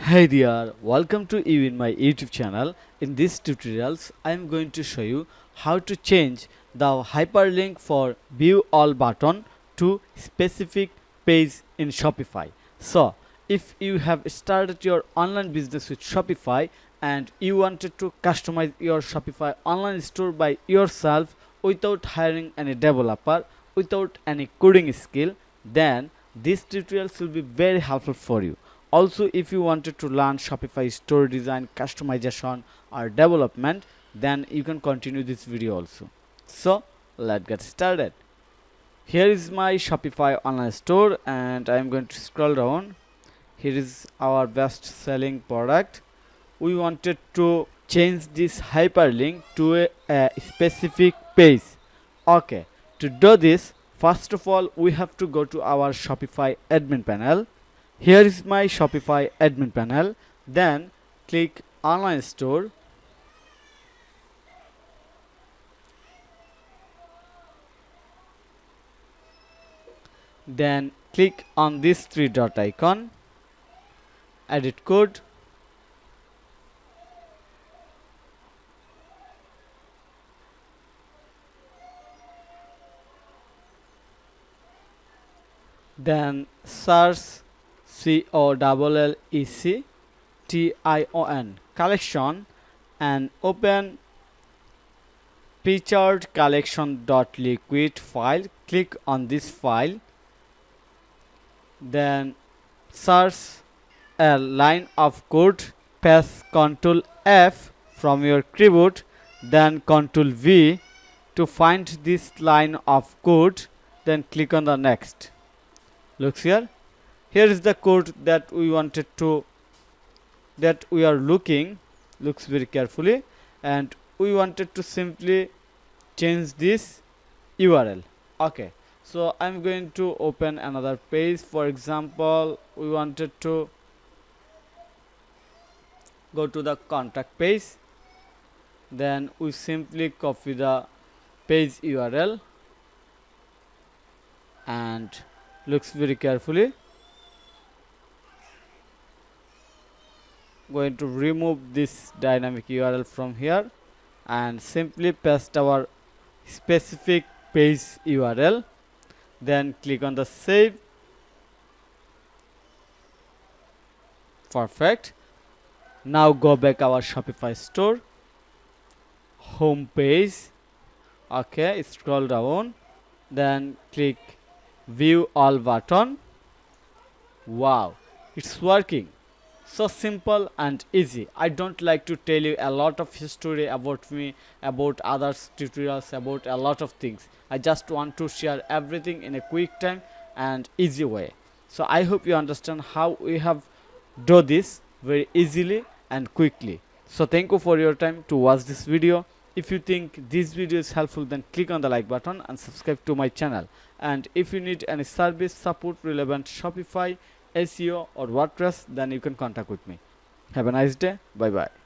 Hey there, welcome to you in my YouTube channel. In this tutorials, I am going to show you how to change the hyperlink for view all button to specific page in Shopify. So, if you have started your online business with Shopify and you wanted to customize your Shopify online store by yourself without hiring any developer, without any coding skill, then this tutorials will be very helpful for you. Also, if you wanted to learn Shopify store design, customization or development, then you can continue this video also. So let's get started. Here is my Shopify online store and I am going to scroll down. Here is our best selling product. We wanted to change this hyperlink to a specific page. Okay, to do this, first of all we have to go to our Shopify admin panel. Here is my Shopify admin panel. Then click online store. Then click on this three dot icon. Edit code. Then search COLLECTION collection and open featured collection.liquid file. Click on this file. Then search a line of code. Press Ctrl F from your keyboard, then Ctrl V to find this line of code. Then click on the next. Looks here. Here is the code that we wanted to, that we are looking. Looks very carefully, and we wanted to simply change this URL. Okay, so I'm going to open another page. For example, we wanted to go to the contact page. Then we simply copy the page URL and looks very carefully. Going to remove this dynamic URL from here and simply paste our specific page URL. Then click on the save. Perfect. Now go back our Shopify store home page. Okay, scroll down, then click view all button. Wow, it's working. So simple and easy. I don't like to tell you a lot of history about me, about others tutorials, about a lot of things. I just want to share everything in a quick time and easy way. So I hope you understand how we have do this very easily and quickly. So thank you for your time to watch this video. If you think this video is helpful, then click on the like button and subscribe to my channel. And if you need any service support relevant Shopify SEO or WordPress, then you can contact with me. Have a nice day. Bye bye.